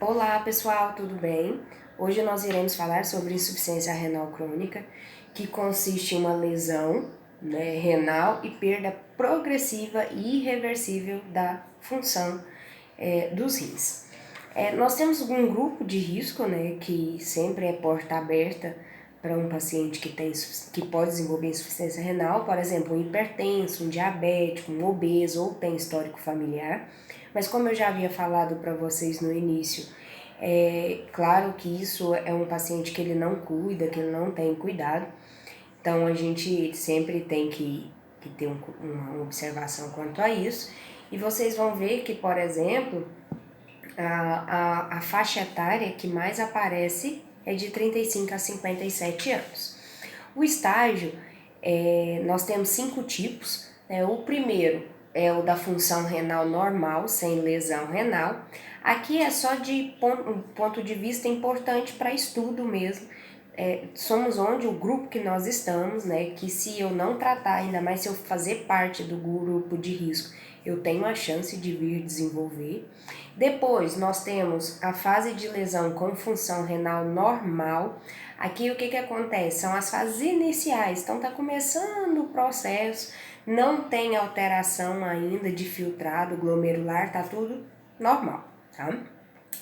Olá pessoal, tudo bem? Hoje nós iremos falar sobre insuficiência renal crônica, que consiste em uma lesão, renal e perda progressiva e irreversível da função dos rins. Nós temos um grupo de risco, que sempre é porta aberta para um paciente que pode desenvolver insuficiência renal, por exemplo, um hipertenso, um diabético, um obeso ou tem histórico familiar. Mas como eu já havia falado para vocês no início, é claro que isso é um paciente que ele não cuida, que ele não tem cuidado, então a gente sempre tem que ter uma observação quanto a isso. E vocês vão ver que, por exemplo, a faixa etária que mais aparece é de 35 a 57 anos. O estágio, nós temos 5 tipos. O primeiro é o da função renal normal, sem lesão renal. Aqui é só de um ponto de vista importante para estudo mesmo. Somos onde o grupo que nós estamos, que se eu não tratar, ainda mais se eu fazer parte do grupo de risco, eu tenho a chance de vir desenvolver. Depois nós temos a fase de lesão com função renal normal. Aqui o que acontece? São as fases iniciais, então está começando o processo, não tem alteração ainda de filtrado glomerular, tá tudo normal, tá?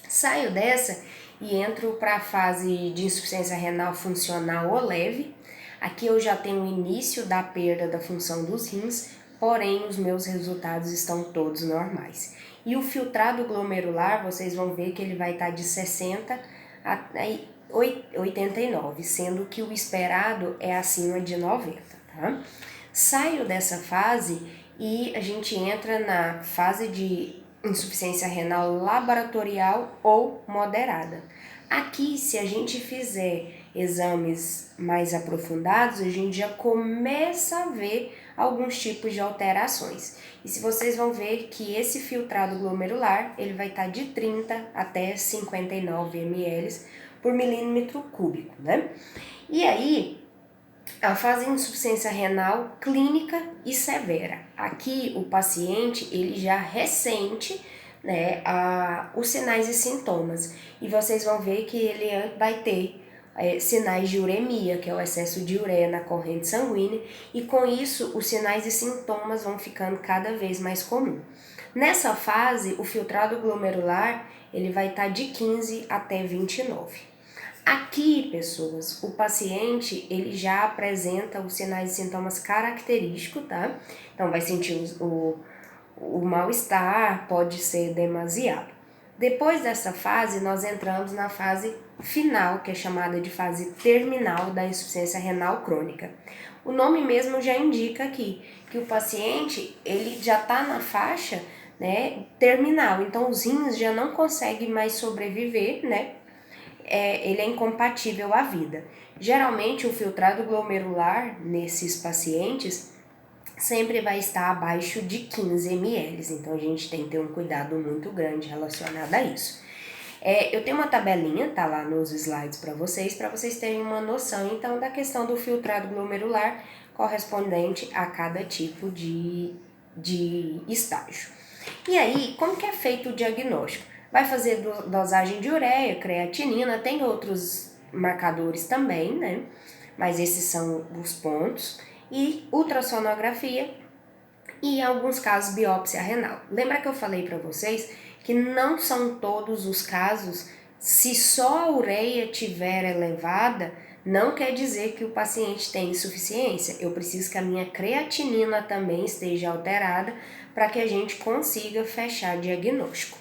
Saio dessa e entro para a fase de insuficiência renal funcional ou leve. Aqui eu já tenho o início da perda da função dos rins, porém os meus resultados estão todos normais. E o filtrado glomerular, vocês vão ver que ele vai estar de 60 a 89, sendo que o esperado é acima de 90, tá? Saio dessa fase e a gente entra na fase de insuficiência renal laboratorial ou moderada. Aqui, se a gente fizer exames mais aprofundados, a gente já começa a ver alguns tipos de alterações. E se vocês vão ver que esse filtrado glomerular, ele vai estar de 30 até 59 ml por milímetro cúbico, né? E aí, a fase de insuficiência renal clínica e severa. Aqui o paciente ele já ressente os sinais e sintomas e vocês vão ver que ele vai ter sinais de uremia, que é o excesso de ureia na corrente sanguínea, e com isso os sinais e sintomas vão ficando cada vez mais comum. Nessa fase, o filtrado glomerular ele vai estar de 15 até 29. Aqui, pessoas, o paciente ele já apresenta os sinais e sintomas característicos, tá? Então vai sentir o mal-estar, pode ser demasiado. Depois dessa fase, nós entramos na fase final, que é chamada de fase terminal da insuficiência renal crônica. O nome mesmo já indica aqui que o paciente ele já está na faixa terminal, então os rins já não conseguem mais sobreviver, ele é incompatível à vida. Geralmente o filtrado glomerular nesses pacientes sempre vai estar abaixo de 15 ml, então a gente tem que ter um cuidado muito grande relacionado a isso. Eu tenho uma tabelinha, tá lá nos slides para vocês terem uma noção então da questão do filtrado glomerular correspondente a cada tipo de estágio. E aí, como que é feito o diagnóstico? Vai fazer dosagem de ureia, creatinina, tem outros marcadores também, mas esses são os pontos. E ultrassonografia e, em alguns casos, biópsia renal. Lembra que eu falei para vocês que não são todos os casos, se só a ureia tiver elevada, não quer dizer que o paciente tem insuficiência. Eu preciso que a minha creatinina também esteja alterada para que a gente consiga fechar diagnóstico.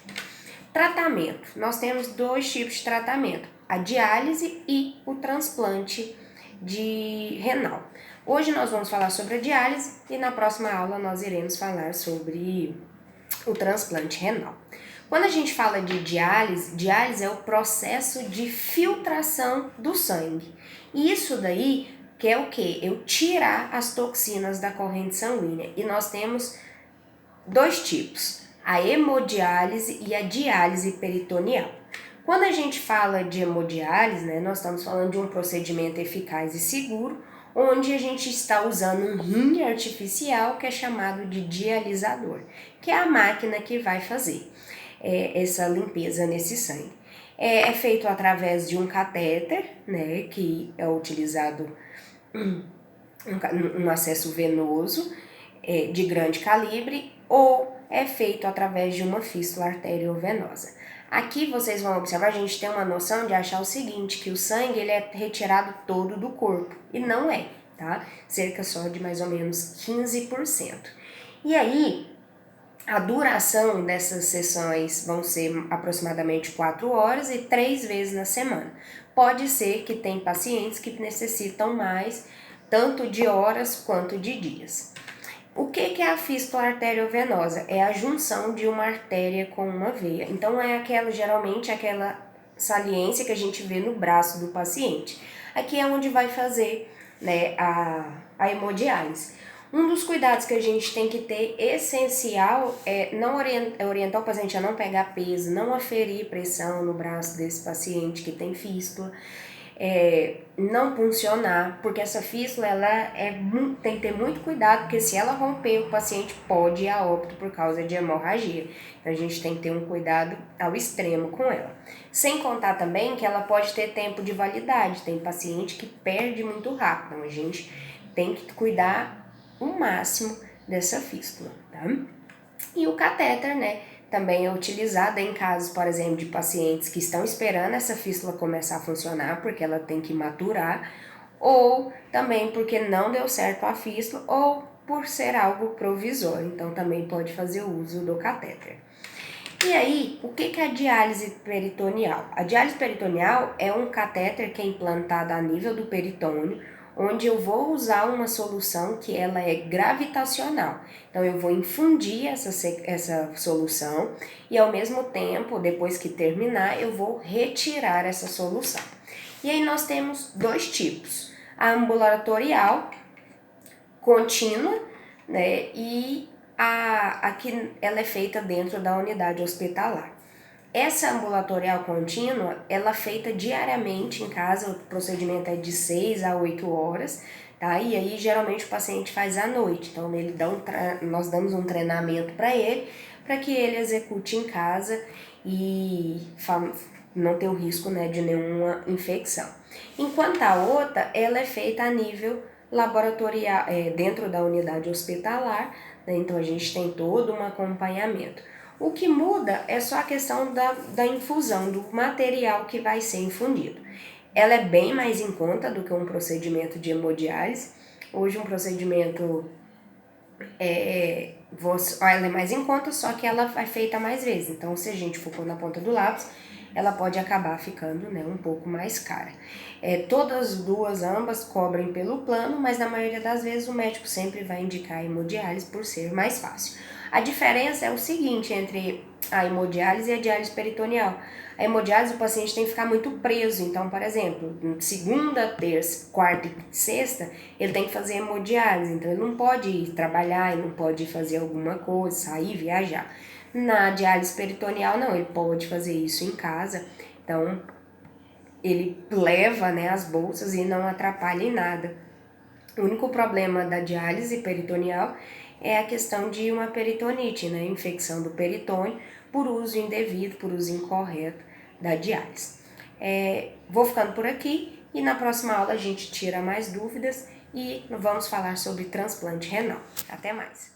Tratamento. Nós temos 2 tipos de tratamento, a diálise e o transplante de renal. Hoje nós vamos falar sobre a diálise e na próxima aula nós iremos falar sobre o transplante renal. Quando a gente fala de diálise é o processo de filtração do sangue. E isso daí que é o quê? Eu tirar as toxinas da corrente sanguínea. E nós temos 2 tipos, a hemodiálise e a diálise peritoneal. Quando a gente fala de hemodiálise, nós estamos falando de um procedimento eficaz e seguro, onde a gente está usando um rim artificial que é chamado de dialisador, que é a máquina que vai fazer. essa limpeza nesse sangue. É feito através de um catéter, né, que é utilizado um acesso venoso de grande calibre, ou é feito através de uma fístula arteriovenosa. Aqui vocês vão observar, a gente tem uma noção de achar o seguinte, que o sangue ele é retirado todo do corpo, e não é, tá? Cerca só de mais ou menos 15%. E aí, a duração dessas sessões vão ser aproximadamente 4 horas e 3 vezes na semana. Pode ser que tem pacientes que necessitam mais, tanto de horas quanto de dias. O que é a fístula arteriovenosa? É a junção de uma artéria com uma veia. Então geralmente aquela saliência que a gente vê no braço do paciente. Aqui é onde vai fazer, né, a hemodiálise. Um dos cuidados que a gente tem que ter essencial é não orientar o paciente a não pegar peso, não aferir pressão no braço desse paciente que tem fístula. Não puncionar, porque essa fístula tem que ter muito cuidado, porque se ela romper, o paciente pode ir a óbito por causa de hemorragia. Então a gente tem que ter um cuidado ao extremo com ela. Sem contar também que ela pode ter tempo de validade, tem paciente que perde muito rápido, então a gente tem que cuidar o máximo dessa fístula, tá? E o catéter, né? Também é utilizada em casos, por exemplo, de pacientes que estão esperando essa fístula começar a funcionar, porque ela tem que maturar, ou também porque não deu certo a fístula, ou por ser algo provisório. Então, também pode fazer uso do catéter. E aí, o que é a diálise peritoneal? A diálise peritoneal é um catéter que é implantado a nível do peritônio, onde eu vou usar uma solução que ela é gravitacional. Então, eu vou infundir essa solução e, ao mesmo tempo, depois que terminar, eu vou retirar essa solução. E aí, nós temos dois tipos. A ambulatorial, contínua, né, e aqui ela é feita dentro da unidade hospitalar. Essa ambulatorial contínua, ela é feita diariamente em casa, o procedimento é de 6 a 8 horas, tá? E aí, geralmente, o paciente faz à noite, então nós damos um treinamento para que ele execute em casa e não ter o risco, né, de nenhuma infecção. Enquanto a outra, ela é feita a nível laboratorial, dentro da unidade hospitalar, né? Então a gente tem todo um acompanhamento. O que muda é só a questão da infusão, do material que vai ser infundido. Ela é bem mais em conta do que um procedimento de hemodiálise. Hoje um procedimento ela é mais em conta, só que ela é feita mais vezes. Então, se a for pôr na ponta do lápis, ela pode acabar ficando, né, um pouco mais cara. Todas ambas cobrem pelo plano, mas na maioria das vezes o médico sempre vai indicar a hemodiálise por ser mais fácil. A diferença é o seguinte entre a hemodiálise e a diálise peritoneal. A hemodiálise, o paciente tem que ficar muito preso. Então, por exemplo, segunda, terça, quarta e sexta, ele tem que fazer hemodiálise. Então, ele não pode ir trabalhar, ele não pode ir fazer alguma coisa, sair, viajar. Na diálise peritoneal, não, ele pode fazer isso em casa. Então, ele leva, né, as bolsas e não atrapalha em nada. O único problema da diálise peritoneal é a questão de uma peritonite, né? Infecção do peritônio por uso indevido, por uso incorreto da diálise. Vou ficando por aqui e na próxima aula a gente tira mais dúvidas e vamos falar sobre transplante renal. Até mais!